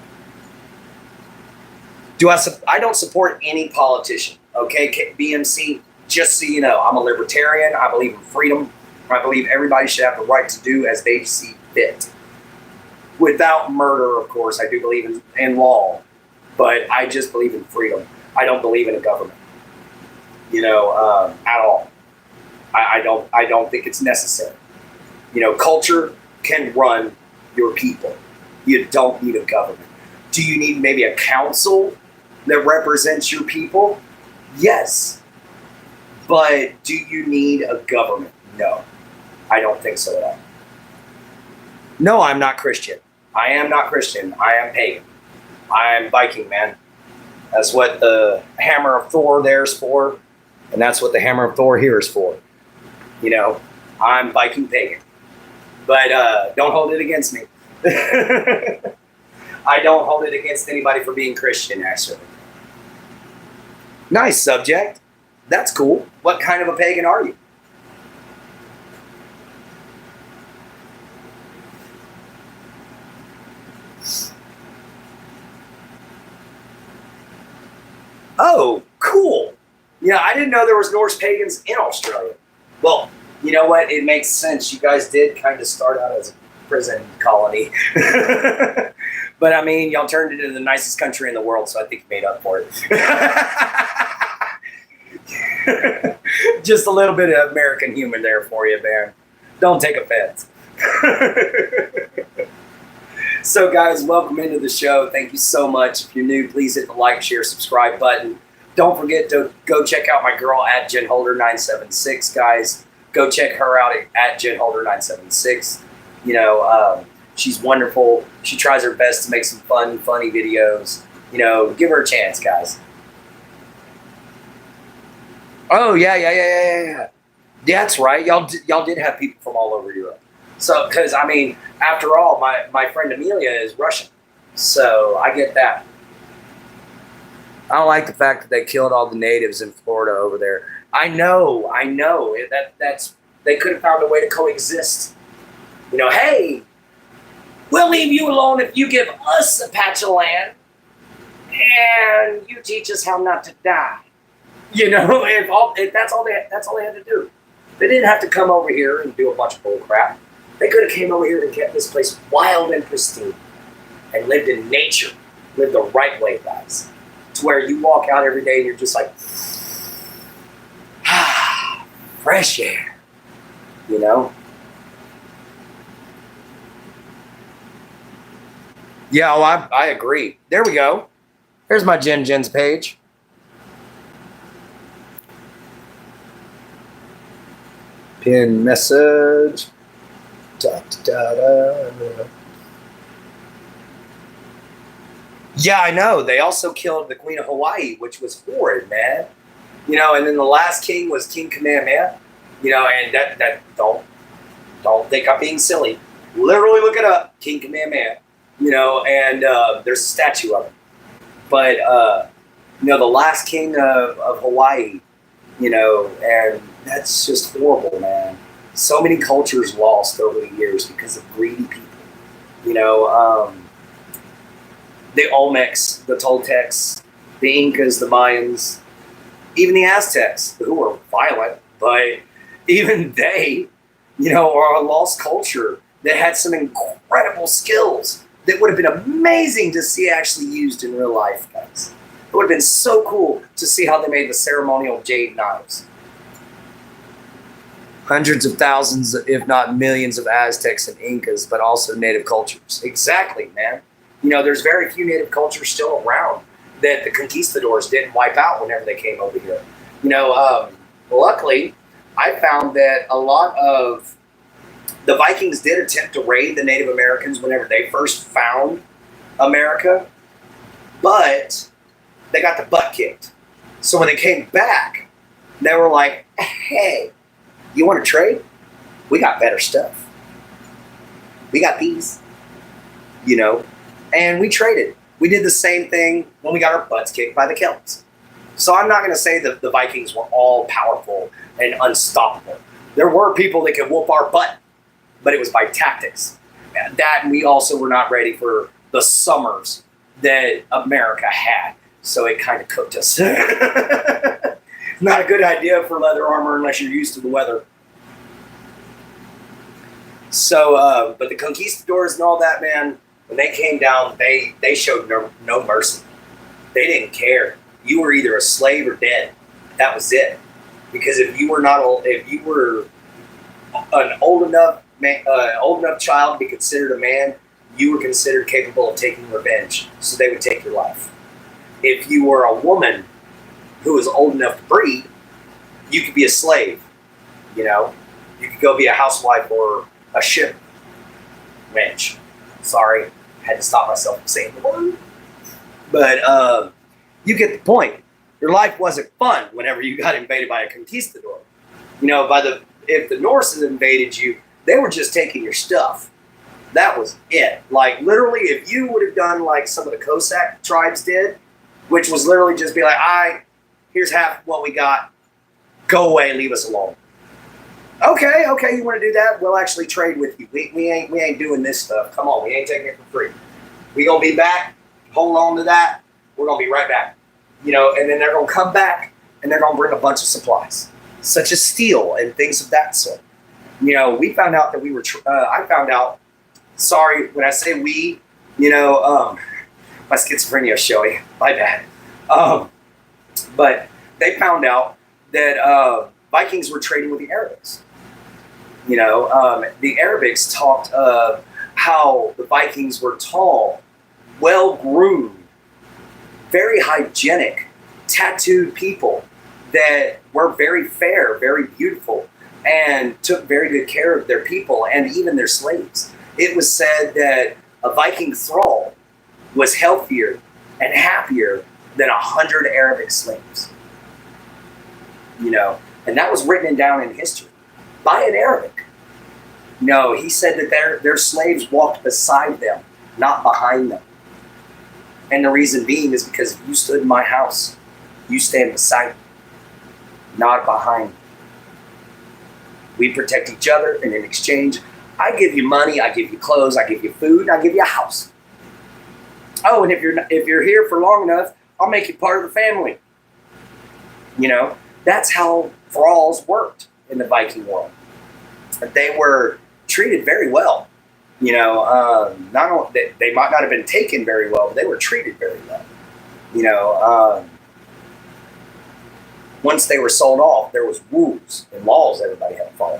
I don't support any politician, okay? BMC, just so you know, I'm a libertarian. I believe in freedom. I believe everybody should have the right to do as they see fit. Without murder, of course, I do believe in law, but I just believe in freedom. I don't believe in a government, you know, at all. I don't think it's necessary. You know, culture can run your people. You don't need a government. Do you need maybe a council that represents your people? Yes. But do you need a government? No. I don't think so at all. No, I'm not Christian. I am not Christian. I am pagan. I am Viking, man. That's what the hammer of Thor there's for, and that's what the hammer of Thor here is for. You know, I'm Viking pagan. But don't hold it against me. I don't hold it against anybody for being Christian, actually. Nice subject. That's cool. What kind of a pagan are you? Oh, cool. Yeah, I didn't know there was Norse pagans in Australia. Well, you know what? It makes sense. You guys did kind of start out as a prison colony. But I mean, y'all turned it into the nicest country in the world, so I think you made up for it. Just a little bit of American humor there for you, man. Don't take offense. So guys, welcome into the show. Thank you so much. If you're new, please hit the like, share, subscribe button. Don't forget to go check out my girl at JenHolder976, guys. Go check her out at JenHolder976. You know, she's wonderful. She tries her best to make some fun, funny videos. You know, give her a chance, guys. Oh, yeah. That's right. Y'all did have people from all over Europe. So, because, I mean, after all, my friend Amelia is Russian. So, I get that. I don't like the fact that they killed all the natives in Florida over there. I know. That's they could have found a way to coexist. You know, hey, we'll leave you alone if you give us a patch of land and you teach us how not to die. You know, if that's all they had to do. They didn't have to come over here and do a bunch of bull crap. They could have came over here and kept this place wild and pristine and lived in nature, lived the right way, guys. To where you walk out every day and you're just like, fresh air, you know? Yeah, well, I agree. There we go. Here's my Jen's page. Pin message. Da, da, da, da. Yeah, I know. They also killed the Queen of Hawaii, which was horrid, man. You know, and then the last king was King Kamehameha. You know, and that don't think I'm being silly. Literally look it up, King Kamehameha. and there's a statue of him. But the last king of Hawaii, and that's just horrible, man. So many cultures lost over the years because of greedy people. The Olmecs, the Toltecs, the Incas, the Mayans, even the Aztecs, who were violent, but even they, are a lost culture that had some incredible skills that would have been amazing to see actually used in real life, guys. It would have been so cool to see how they made the ceremonial jade knives. Hundreds of thousands, if not millions of Aztecs and Incas, but also native cultures. Exactly, man. There's very few native cultures still around that the conquistadors didn't wipe out whenever they came over here. Luckily, I found that a lot of the Vikings did attempt to raid the Native Americans whenever they first found America, but they got the butt kicked. So when they came back, they were like, hey, you want to trade? We got better stuff. We got these, and we traded. We did the same thing when we got our butts kicked by the Celts. So I'm not going to say that the Vikings were all powerful and unstoppable. There were people that could whoop our butt, but it was by tactics. And we also were not ready for the summers that America had. So it kind of cooked us. Not a good idea for leather armor unless you're used to the weather. So, but the conquistadors and all that, man, when they came down, they showed no mercy. They didn't care. You were either a slave or dead. That was it. Because if you were an old enough child to be considered a man, you were considered capable of taking revenge. So they would take your life. If you were a woman who was old enough to breed, you could be a slave. You could go be a housewife or a ship wench. Sorry, had to stop myself from saying the word. But you get the point. Your life wasn't fun whenever you got invaded by a conquistador. If the Norse had invaded you, they were just taking your stuff. That was it. Like, literally, if you would have done like some of the Cossack tribes did, which was literally just be like, here's half what we got. Go away, leave us alone. Okay, you want to do that? We'll actually trade with you. We ain't doing this stuff. Come on, we ain't taking it for free. We gonna be back. Hold on to that. We're gonna be right back. And then they're gonna come back and they're gonna bring a bunch of supplies, such as steel and things of that sort. We found out that we were. I found out. Sorry, when I say we, my schizophrenia showing. My bad. But they found out that Vikings were trading with the Arabics. The Arabics talked of how the Vikings were tall, well-groomed, very hygienic, tattooed people that were very fair, very beautiful, and took very good care of their people and even their slaves. It was said that a Viking thrall was healthier and happier than 100 Arabic slaves. And that was written down in history by an Arabic. He said that their slaves walked beside them, not behind them. And the reason being is because if you stood in my house, you stand beside me, not behind me. We protect each other, and in exchange, I give you money, I give you clothes, I give you food, and I give you a house. Oh, and if you're here for long enough, I'll make you part of the family. That's how thralls worked in the Viking world. They were treated very well. Not only they might not have been taken very well, but they were treated very well. Once they were sold off, there was rules and laws everybody had to follow.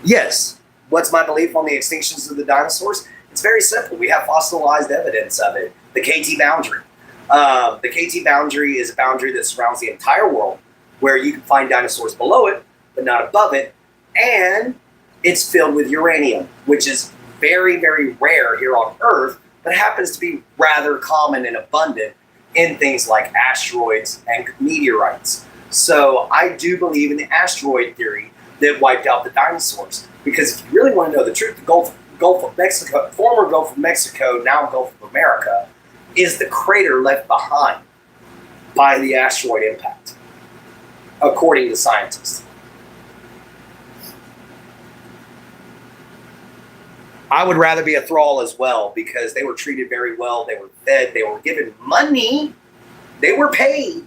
Yes. What's my belief on the extinctions of the dinosaurs? It's very simple. We have fossilized evidence of it. The KT boundary. The KT boundary is a boundary that surrounds the entire world, where you can find dinosaurs below it, but not above it. And it's filled with uranium, which is very, very rare here on Earth, but happens to be rather common and abundant in things like asteroids and meteorites. So I do believe in the asteroid theory that wiped out the dinosaurs. Because if you really want to know the truth, the Gulf of Mexico, former Gulf of Mexico, now Gulf of America, is the crater left behind by the asteroid impact, according to scientists. I would rather be a thrall as well, because they were treated very well. They were fed. They were given money. They were paid.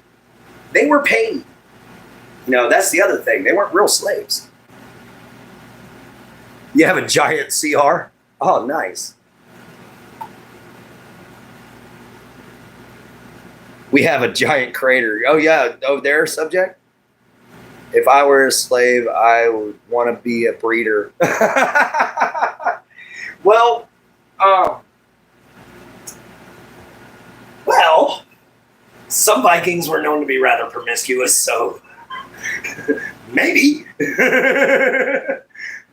They were paid. You know, that's the other thing. They weren't real slaves. You have a giant CR? Oh, nice. We have a giant crater. Oh, yeah. Oh, there, subject? If I were a slave, I would want to be a breeder. Well, some Vikings were known to be rather promiscuous, so maybe.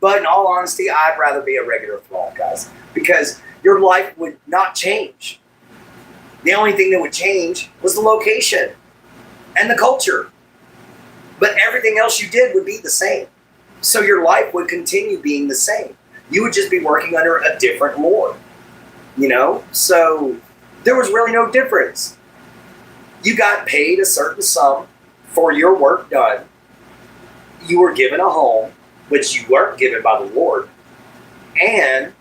But in all honesty, I'd rather be a regular thrall, guys, because your life would not change. The only thing that would change was the location and the culture. But everything else you did would be the same. So your life would continue being the same. You would just be working under a different lord, you know? So there was really no difference. You got paid a certain sum for your work done. You were given a home, which you weren't given by the Lord. And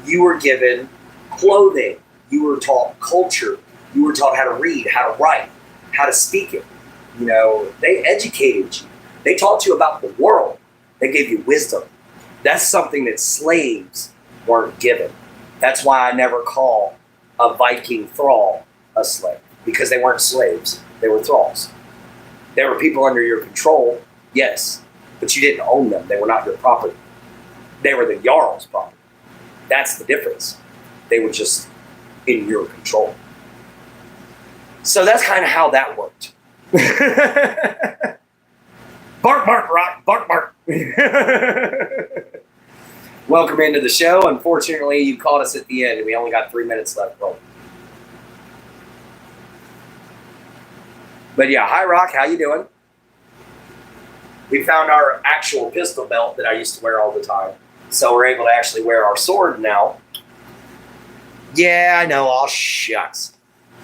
you were given clothing. You were taught culture. You were taught how to read, how to write, how to speak it. You know, they educated you. They taught you about the world. They gave you wisdom. That's something that slaves weren't given. That's why I never call a Viking thrall a slave, because they weren't slaves. They were thralls. They were people under your control, yes, but you didn't own them. They were not your property. They were the Jarl's property. That's the difference. They were just in your control. So that's kind of how that worked. Bark, bark, rock, bark, bark. Welcome into the show. Unfortunately, you caught us at the end, and we only got 3 minutes left. But yeah, hi, Rock. How you doing? We found our actual pistol belt that I used to wear all the time. So we're able to actually wear our sword now. Yeah, I know. All shucks.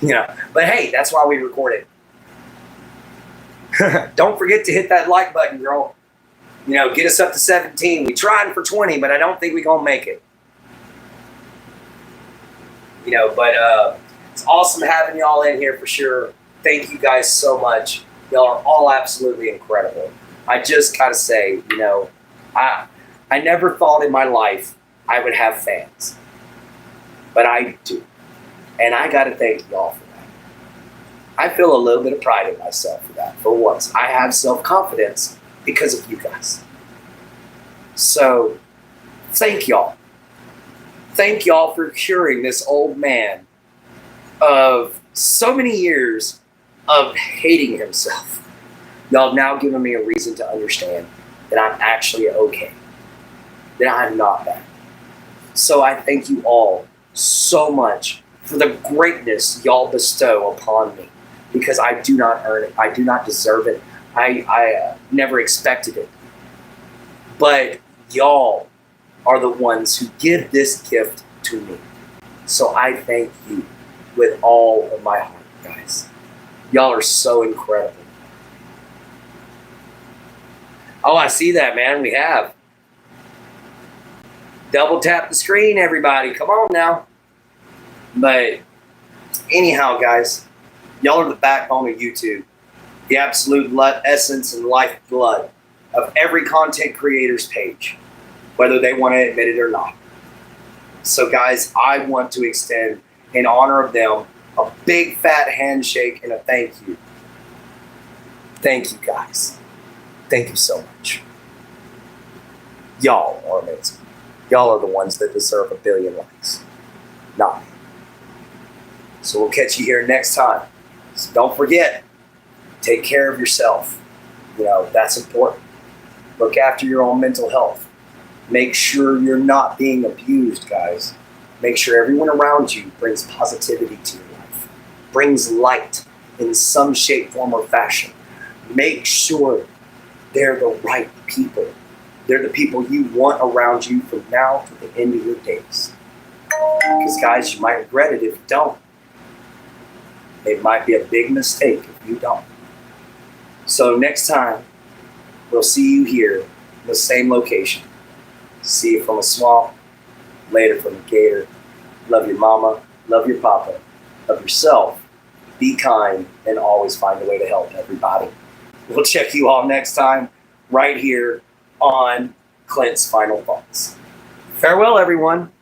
You know, but hey, that's why we record it. Don't forget to hit that like button, girl. You know, get us up to 17. We tried for 20, but I don't think we're going to make it. You know, but it's awesome having y'all in here for sure. Thank you guys so much. Y'all are all absolutely incredible. I just gotta say, you know, I never thought in my life I would have fans. But I do. And I gotta thank y'all for that. I feel a little bit of pride in myself for that. For once, I have self-confidence because of you guys. So, thank y'all. Thank y'all for curing this old man of so many years of hating himself. Y'all have now given me a reason to understand that I'm actually okay. That I'm not bad. So I thank you all so much for the greatness y'all bestow upon me. Because I do not earn it. I do not deserve it. I never expected it. But y'all are the ones who give this gift to me. So I thank you with all of my heart, guys. Y'all are so incredible. Oh, I see that, man. We have. Double tap the screen, everybody. Come on now. But anyhow, guys, y'all are the backbone of YouTube. The absolute essence and lifeblood of every content creator's page, whether they want to admit it or not. So, guys, I want to extend, in honor of them, a big fat handshake and a thank you. Thank you, guys. Thank you so much. Y'all are amazing. Y'all are the ones that deserve 1 billion likes, not me. So we'll catch you here next time. So don't forget, take care of yourself. You know, that's important. Look after your own mental health. Make sure you're not being abused, guys. Make sure everyone around you brings positivity to your life, brings light in some shape, form, or fashion. Make sure they're the right people. They're the people you want around you from now to the end of your days. Because, guys, you might regret it if you don't. It might be a big mistake if you don't. So next time, we'll see you here in the same location. See you from a swamp, later from a gator. Love your mama, love your papa, love yourself, be kind, and always find a way to help everybody. We'll check you all next time right here on Clint's Final Thoughts. Farewell, everyone.